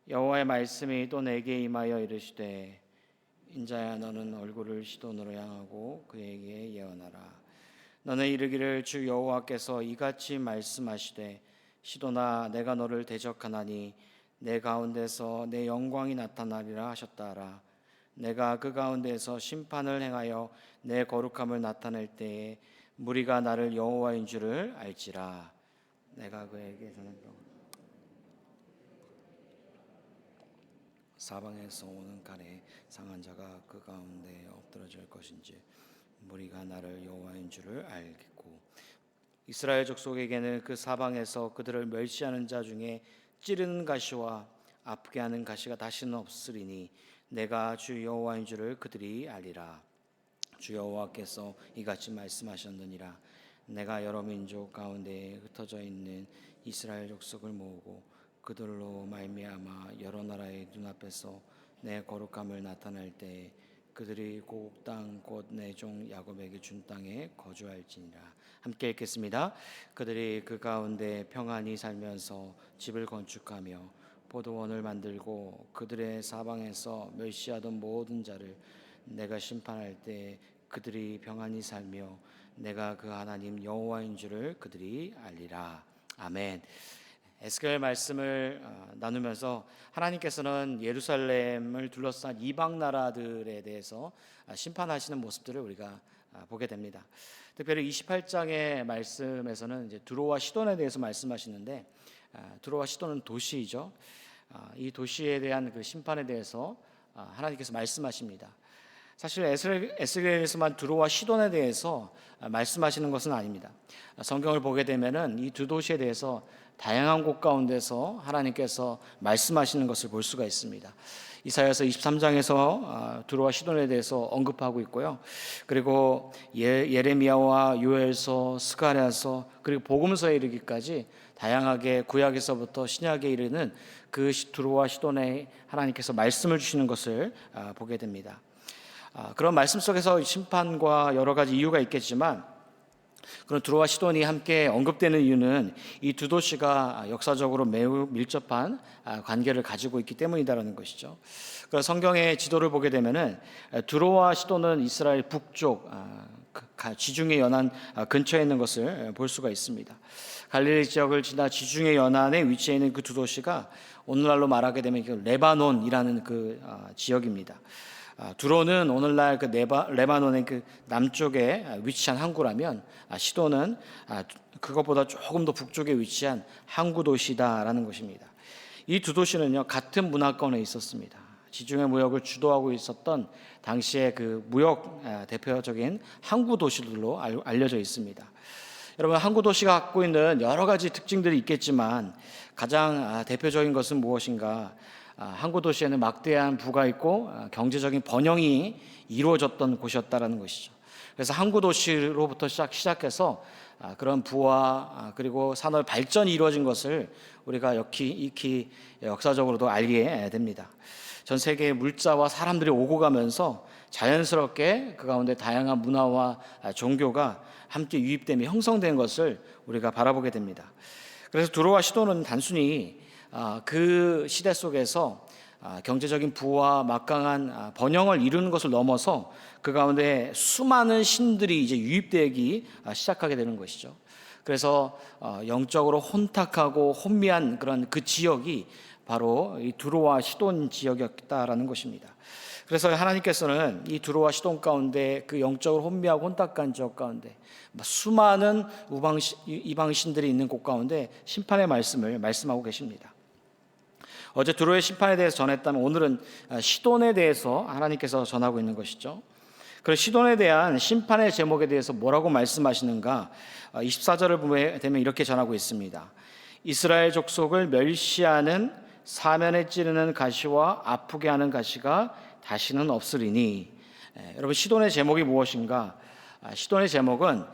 여호와의 말씀이 또 내게 임하여 이르시되 인자야 너는 얼굴을 시돈으로 향하고 그에게 예언하라. 너는 이르기를 주 여호와께서 이같이 말씀하시되 시돈아 내가 너를 대적하나니 내 가운데서 내 영광이 나타나리라 하셨다 하라. 내가 그 가운데에서 심판을 행하여 내 거룩함을 나타낼 때에 무리가 나를 여호와인 줄을 알지라. 내가 그에게서는 사방에서 오는 칼에 상한 자가 그 가운데에 엎드러질 것인지 무리가 나를 여호와인 줄을 알겠고, 이스라엘 족속에게는 그 사방에서 그들을 멸시하는 자 중에 찌르는 가시와 아프게 하는 가시가 다시는 없으리니 내가 주 여호와인 줄을 그들이 알리라. 주 여호와께서 이같이 말씀하셨느니라. 내가 여러 민족 가운데에 흩어져 있는 이스라엘 족속을 모으고 그들로 말미암아 여러 나라의 눈앞에서 내 거룩함을 나타낼 때에 그들이 고국 땅 곧 내 종 야곱에게 준 땅에 거주할지니라. 함께 읽겠습니다. 그들이 그 가운데 평안히 살면서 집을 건축하며 포도원을 만들고 그들의 사방에서 멸시하던 모든 자를 내가 심판할 때 그들이 평안히 살며 내가 그 하나님 여호와인 줄을 그들이 알리라. 아멘. 에스겔 말씀을 나누면서 하나님께서는 예루살렘을 둘러싼 이방 나라들에 대해서 심판하시는 모습들을 우리가 보게 됩니다. 특별히 28장의 말씀에서는 이제 두로와 시돈에 대해서 말씀하시는데, 두로와 시돈은 도시이죠. 이 도시에 대한 그 심판에 대해서 하나님께서 말씀하십니다. 사실 에스겔에서만 두로와 시돈에 대해서 말씀하시는 것은 아닙니다. 성경을 보게 되면은 이 두 도시에 대해서 다양한 곳 가운데서 하나님께서 말씀하시는 것을 볼 수가 있습니다. 이사야서 23장에서 두로와 시돈에 대해서 언급하고 있고요. 그리고 예레미야와 요엘서, 스가랴서, 그리고 복음서에 이르기까지 다양하게 구약에서부터 신약에 이르는 그 두로와 시돈에 하나님께서 말씀을 주시는 것을 보게 됩니다. 그런 말씀 속에서 심판과 여러 가지 이유가 있겠지만, 그런 두로와 시돈이 함께 언급되는 이유는 이 두 도시가 역사적으로 매우 밀접한 관계를 가지고 있기 때문이다라는 것이죠. 그래서 성경의 지도를 보게 되면은 두로와 시돈은 이스라엘 북쪽 지중해 연안 근처에 있는 것을 볼 수가 있습니다. 갈릴리 지역을 지나 지중해 연안에 위치해 있는 그 두 도시가 오늘날로 말하게 되면 레바논이라는 그 지역입니다. 두로는 오늘날 그 레바논의 그 남쪽에 위치한 항구라면 시돈은 그것보다 조금 더 북쪽에 위치한 항구 도시다라는 것입니다. 이 두 도시는요 같은 문화권에 있었습니다. 지중해 무역을 주도하고 있었던 당시의 그 무역 대표적인 항구 도시들로 알려져 있습니다. 여러분, 항구 도시가 갖고 있는 여러 가지 특징들이 있겠지만 가장 대표적인 것은 무엇인가? 항구 도시에는 막대한 부가 있고 경제적인 번영이 이루어졌던 곳이었다라는 것이죠. 그래서 항구 도시로부터 시작해서 그런 부와 그리고 산업 발전이 이루어진 것을 우리가 익히 역사적으로도 알게 됩니다. 전 세계의 물자와 사람들이 오고 가면서 자연스럽게 그 가운데 다양한 문화와 종교가 함께 유입되며 형성된 것을 우리가 바라보게 됩니다. 그래서 두로와 시돈은 단순히 그 시대 속에서 경제적인 부와 막강한 번영을 이루는 것을 넘어서 그 가운데 수많은 신들이 이제 유입되기 시작하게 되는 것이죠. 그래서 영적으로 혼탁하고 혼미한 그런 그 지역이 바로 이 두로와 시돈 지역이었다라는 것입니다. 그래서 하나님께서는 이 두로와 시돈 가운데 그 영적으로 혼미하고 혼탁한 지역 가운데 수많은 이방신들이 있는 곳 가운데 심판의 말씀을 말씀하고 계십니다. 어제 두로의 심판에 대해서 전했다면 오늘은 시돈에 대해서 하나님께서 전하고 있는 것이죠. 그래서 시돈에 대한 심판의 제목에 대해서 뭐라고 말씀하시는가? 24절을 보게 되면 이렇게 전하고 있습니다. 이스라엘 족속을 멸시하는 사면에 찌르는 가시와 아프게 하는 가시가 다시는 없으리니. 여러분, 시돈의 제목이 무엇인가? 시돈의 제목은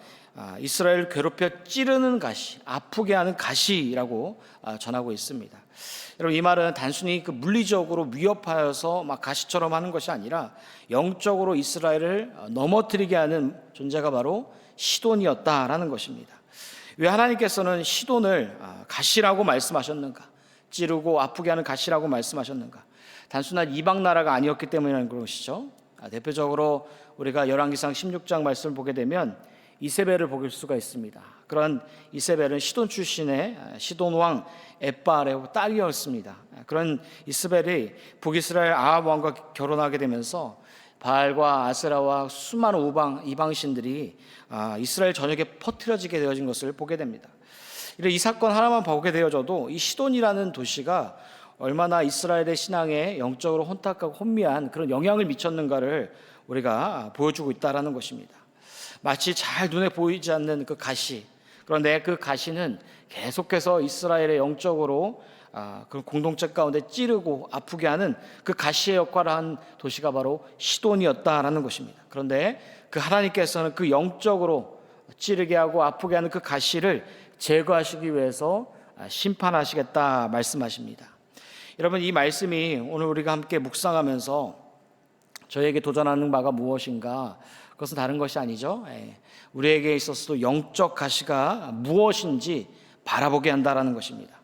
이스라엘을 괴롭혀 찌르는 가시, 아프게 하는 가시라고 전하고 있습니다. 여러분, 이 말은 단순히 그 물리적으로 위협하여서 막 가시처럼 하는 것이 아니라 영적으로 이스라엘을 넘어뜨리게 하는 존재가 바로 시돈이었다라는 것입니다. 왜 하나님께서는 시돈을 가시라고 말씀하셨는가? 찌르고 아프게 하는 가시라고 말씀하셨는가? 단순한 이방 나라가 아니었기 때문이라는 것이죠. 대표적으로 우리가 열왕기상 16장 말씀을 보게 되면 이세벨을 볼 수가 있습니다. 그런 이세벨은 시돈 출신의 시돈 왕 엣바알의 딸이었습니다. 그런 이세벨이 북이스라엘 아합 왕과 결혼하게 되면서 바알과 아세라와 수많은 이방신들이 이스라엘 전역에 퍼뜨려지게 되어진 것을 보게 됩니다. 이 사건 하나만 보게 되어져도 이 시돈이라는 도시가 얼마나 이스라엘의 신앙에 영적으로 혼탁하고 혼미한 그런 영향을 미쳤는가를 우리가 보여주고 있다는 것입니다. 마치 잘 눈에 보이지 않는 그 가시, 그런데 그 가시는 계속해서 이스라엘의 영적으로 그 공동체 가운데 찌르고 아프게 하는 그 가시의 역할을 한 도시가 바로 시돈이었다라는 것입니다. 그런데 그 하나님께서는 그 영적으로 찌르게 하고 아프게 하는 그 가시를 제거하시기 위해서 심판하시겠다 말씀하십니다. 여러분, 이 말씀이 오늘 우리가 함께 묵상하면서 저에게 도전하는 바가 무엇인가? 그것은 다른 것이 아니죠. 우리에게 있어서도 영적 가시가 무엇인지 바라보게 한다라는 것입니다.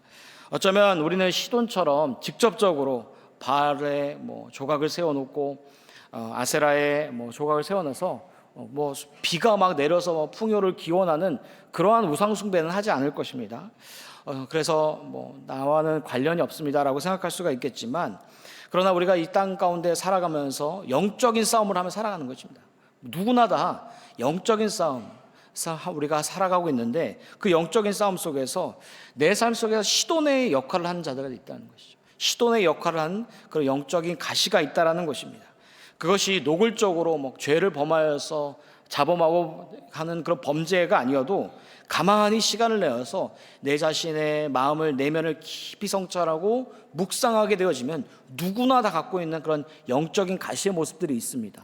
어쩌면 우리는 시돈처럼 직접적으로 바알의 조각을 세워놓고 아세라의 조각을 세워놔서 비가 막 내려서 풍요를 기원하는 그러한 우상 숭배는 하지 않을 것입니다. 그래서 나와는 관련이 없습니다라고 생각할 수가 있겠지만, 그러나 우리가 이 땅 가운데 살아가면서 영적인 싸움을 하며 살아가는 것입니다. 누구나 다 영적인 싸움 우리가 살아가고 있는데, 그 영적인 싸움 속에서 내 삶 속에서 시돈의 역할을 하는 자들이 있다는 것이죠. 시돈의 역할을 하는 그런 영적인 가시가 있다는 것입니다. 그것이 노골적으로 죄를 범하여서 자범하고 하는 그런 범죄가 아니어도 가만히 시간을 내어서 내 자신의 마음을, 내면을 깊이 성찰하고 묵상하게 되어지면 누구나 다 갖고 있는 그런 영적인 가시의 모습들이 있습니다.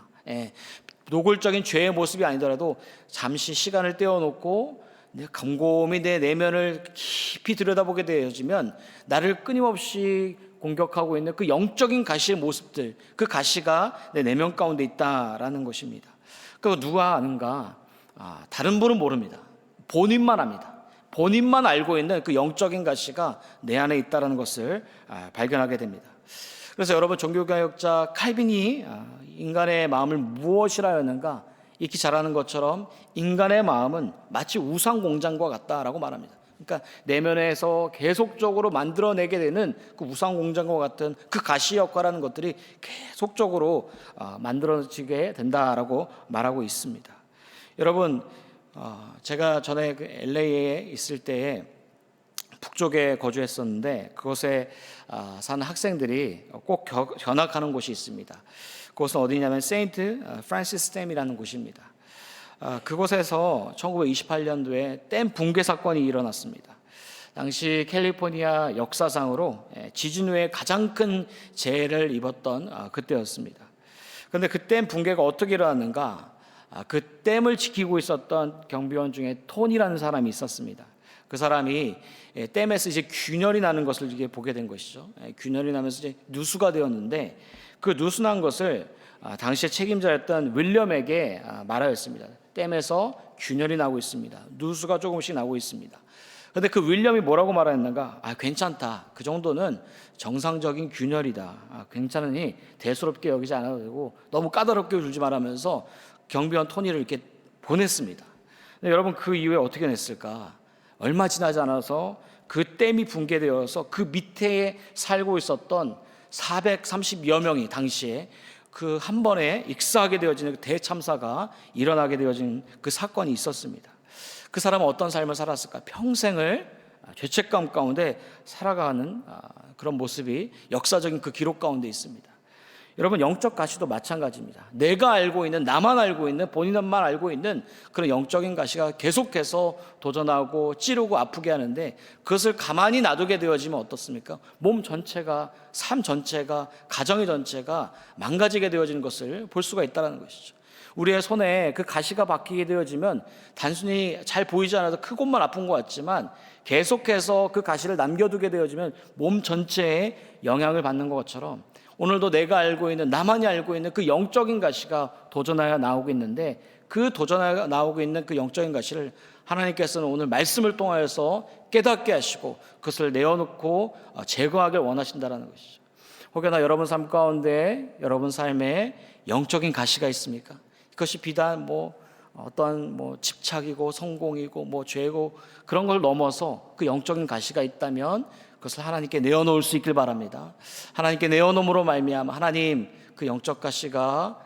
노골적인 죄의 모습이 아니더라도 잠시 시간을 떼어놓고 곰곰이 내 내면을 깊이 들여다보게 되어지면 나를 끊임없이 공격하고 있는 그 영적인 가시의 모습들, 그 가시가 내 내면 가운데 있다라는 것입니다. 그거 누가 아는가? 다른 분은 모릅니다. 본인만 압니다. 본인만 알고 있는 그 영적인 가시가 내 안에 있다는 것을 발견하게 됩니다. 그래서 여러분, 종교개혁자 칼빈이 인간의 마음을 무엇이라 하였는가? 익히 잘 아는 것처럼 인간의 마음은 마치 우상 공장과 같다라고 말합니다. 그러니까 내면에서 계속적으로 만들어내게 되는 그 우상 공장과 같은 그 가시 역할하는 것들이 계속적으로 만들어지게 된다라고 말하고 있습니다. 여러분, 제가 전에 그 LA에 있을 때에 북쪽에 거주했었는데, 그곳에 사는 학생들이 꼭 견학하는 곳이 있습니다. 그곳은 어디냐면 세인트 프란시스 댐이라는 곳입니다. 그곳에서 1928년도에 댐 붕괴 사건이 일어났습니다. 당시 캘리포니아 역사상으로 지진 후에 가장 큰 재해를 입었던 그때였습니다. 그런데 그 댐 붕괴가 어떻게 일어났는가? 그 댐을 지키고 있었던 경비원 중에 톤이라는 사람이 있었습니다. 그 사람이 댐에서 이제 균열이 나는 것을 이게 보게 된 것이죠. 균열이 나면서 이제 누수가 되었는데, 그 누수난 것을 당시에 책임자였던 윌리엄에게 말하였습니다. 댐에서 균열이 나고 있습니다. 누수가 조금씩 나고 있습니다. 그런데 그 윌리엄이 뭐라고 말하였는가? 괜찮다. 그 정도는 정상적인 균열이다. 괜찮으니 대수롭게 여기지 않아도 되고 너무 까다롭게 굴지 말하면서 경비원 토니를 이렇게 보냈습니다. 근데 여러분, 그 이후에 어떻게 냈을까? 얼마 지나지 않아서 그 댐이 붕괴되어서 그 밑에 살고 있었던 430여 명이 당시에 그 한 번에 익사하게 되어지는 대참사가 일어나게 되어진 그 사건이 있었습니다. 그 사람은 어떤 삶을 살았을까? 평생을 죄책감 가운데 살아가는 그런 모습이 역사적인 그 기록 가운데 있습니다. 여러분, 영적 가시도 마찬가지입니다. 내가 알고 있는, 나만 알고 있는, 본인만 알고 있는 그런 영적인 가시가 계속해서 도전하고 찌르고 아프게 하는데, 그것을 가만히 놔두게 되어지면 어떻습니까? 몸 전체가, 삶 전체가, 가정 전체가 망가지게 되어지는 것을 볼 수가 있다는 것이죠. 우리의 손에 그 가시가 박히게 되어지면 단순히 잘 보이지 않아서 그곳만 아픈 것 같지만, 계속해서 그 가시를 남겨두게 되어지면 몸 전체에 영향을 받는 것처럼, 오늘도 내가 알고 있는, 나만이 알고 있는 그 영적인 가시가 도전하여 나오고 있는데, 그 도전에 나오고 있는 그 영적인 가시를 하나님께서는 오늘 말씀을 통하여서 깨닫게 하시고 그것을 내어놓고 제거하길 원하신다는 것이죠. 혹여나 여러분 삶 가운데 여러분 삶에 영적인 가시가 있습니까? 그것이 비단 어떠한 집착이고 성공이고 죄고 그런 걸 넘어서 그 영적인 가시가 있다면 그것을 하나님께 내어놓을 수 있길 바랍니다. 하나님께 내어놓음으로 말미암아 하나님 그 영적 가시가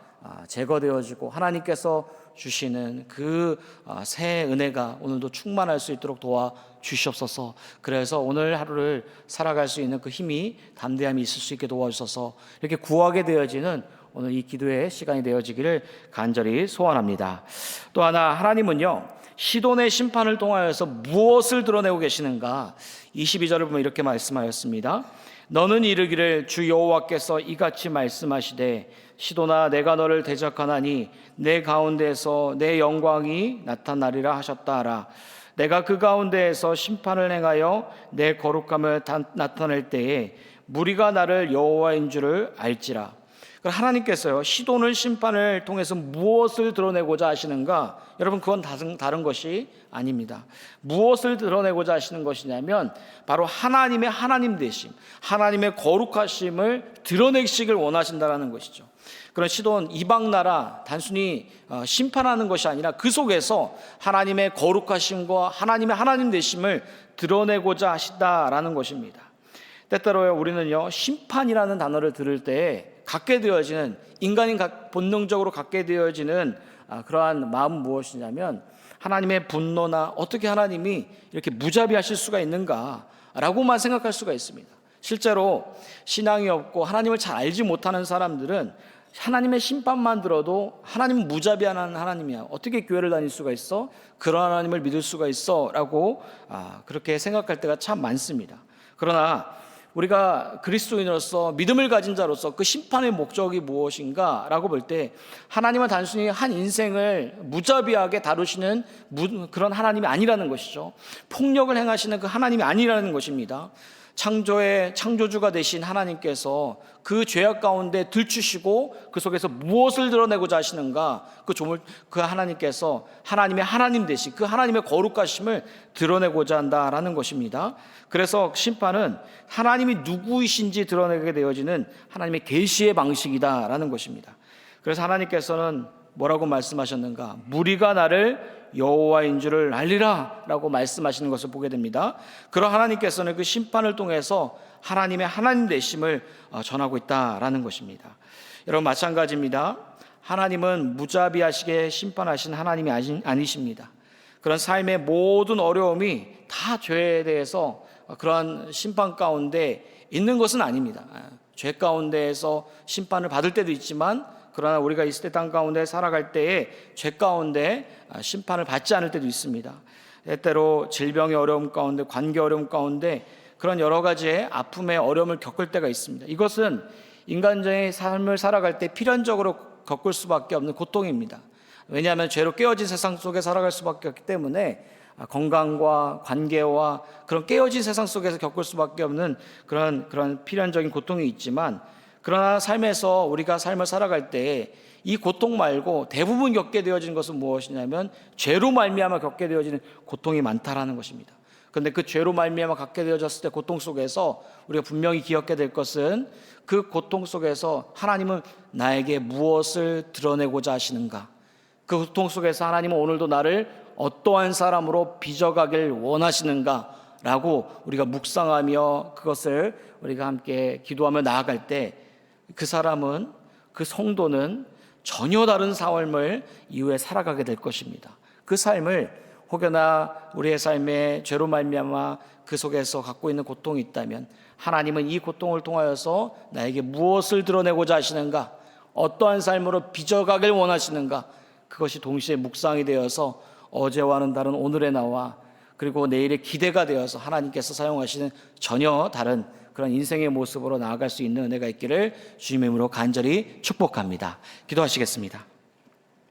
제거되어지고 하나님께서 주시는 그 새 은혜가 오늘도 충만할 수 있도록 도와주시옵소서. 그래서 오늘 하루를 살아갈 수 있는 그 힘이 담대함이 있을 수 있게 도와주셔서 이렇게 구하게 되어지는 오늘 이 기도의 시간이 되어지기를 간절히 소원합니다. 또 하나, 하나님은요 시돈의 심판을 통하여서 무엇을 드러내고 계시는가? 22절을 보면 이렇게 말씀하였습니다. 너는 이르기를 주 여호와께서 이같이 말씀하시되 시돈아 내가 너를 대적하나니 내 가운데에서 내 영광이 나타나리라 하셨다 하라. 내가 그 가운데에서 심판을 행하여 내 거룩함을 나타낼 때에 무리가 나를 여호와인 줄을 알지라. 하나님께서요 시돈을 심판을 통해서 무엇을 드러내고자 하시는가? 여러분 그건 다른 것이 아닙니다. 무엇을 드러내고자 하시는 것이냐면 바로 하나님의 하나님 되심, 하나님의 거룩하심을 드러내시길 원하신다는 것이죠. 그런 시돈 이방 나라 단순히 심판하는 것이 아니라 그 속에서 하나님의 거룩하심과 하나님의 하나님 되심을 드러내고자 하신다라는 것입니다. 때때로 우리는요 심판이라는 단어를 들을 때 갖게 되어지는 인간이 본능적으로 갖게 되어지는 그러한 마음은 무엇이냐면 하나님의 분노나 어떻게 하나님이 이렇게 무자비하실 수가 있는가 라고만 생각할 수가 있습니다. 실제로 신앙이 없고 하나님을 잘 알지 못하는 사람들은 하나님의 심판만 들어도 하나님은 무자비한 하나님이야, 어떻게 교회를 다닐 수가 있어? 그런 하나님을 믿을 수가 있어? 라고 그렇게 생각할 때가 참 많습니다. 그러나 우리가 그리스도인으로서 믿음을 가진 자로서 그 심판의 목적이 무엇인가 라고 볼 때 하나님은 단순히 한 인생을 무자비하게 다루시는 그런 하나님이 아니라는 것이죠. 폭력을 행하시는 그 하나님이 아니라는 것입니다. 창조주가 되신 하나님께서 그 죄악 가운데 들추시고 그 속에서 무엇을 드러내고자 하시는가? 그 하나님께서 하나님의 하나님 되신 그 하나님의 거룩하심을 드러내고자 한다라는 것입니다. 그래서 심판은 하나님이 누구이신지 드러내게 되어지는 하나님의 계시의 방식이다라는 것입니다. 그래서 하나님께서는 뭐라고 말씀하셨는가? 무리가 나를 여호와인 줄을 알리라 라고 말씀하시는 것을 보게 됩니다. 그런 하나님께서는 그 심판을 통해서 하나님의 하나님 되심을 전하고 있다라는 것입니다. 여러분 마찬가지입니다. 하나님은 무자비하시게 심판하신 하나님이 아니십니다. 그런 삶의 모든 어려움이 다 죄에 대해서 그러한 심판 가운데 있는 것은 아닙니다. 죄 가운데에서 심판을 받을 때도 있지만 그러나 우리가 이 시대 땅 가운데 살아갈 때에 죄 가운데 심판을 받지 않을 때도 있습니다. 때때로 질병의 어려움 가운데, 관계 어려움 가운데 그런 여러 가지의 아픔의 어려움을 겪을 때가 있습니다. 이것은 인간적인 삶을 살아갈 때 필연적으로 겪을 수밖에 없는 고통입니다. 왜냐하면 죄로 깨어진 세상 속에 살아갈 수밖에 없기 때문에 건강과 관계와 그런 깨어진 세상 속에서 겪을 수밖에 없는 그런 필연적인 고통이 있지만, 그러나 삶에서 우리가 삶을 살아갈 때 이 고통 말고 대부분 겪게 되어지는 것은 무엇이냐면 죄로 말미암아 겪게 되어지는 고통이 많다라는 것입니다. 그런데 그 죄로 말미암아 갖게 되어졌을 때 고통 속에서 우리가 분명히 기억해야 될 것은 그 고통 속에서 하나님은 나에게 무엇을 드러내고자 하시는가? 그 고통 속에서 하나님은 오늘도 나를 어떠한 사람으로 빚어가길 원하시는가? 라고 우리가 묵상하며 그것을 우리가 함께 기도하며 나아갈 때 그 사람은, 그 성도는 전혀 다른 삶을 이후에 살아가게 될 것입니다. 그 삶을 혹여나 우리의 삶에 죄로 말미암아 그 속에서 갖고 있는 고통이 있다면 하나님은 이 고통을 통하여서 나에게 무엇을 드러내고자 하시는가, 어떠한 삶으로 빚어가길 원하시는가, 그것이 동시에 묵상이 되어서 어제와는 다른 오늘의 나와 그리고 내일의 기대가 되어서 하나님께서 사용하시는 전혀 다른 그런 인생의 모습으로 나아갈 수 있는 은혜가 있기를 주님의 이름으로 간절히 축복합니다. 기도하시겠습니다.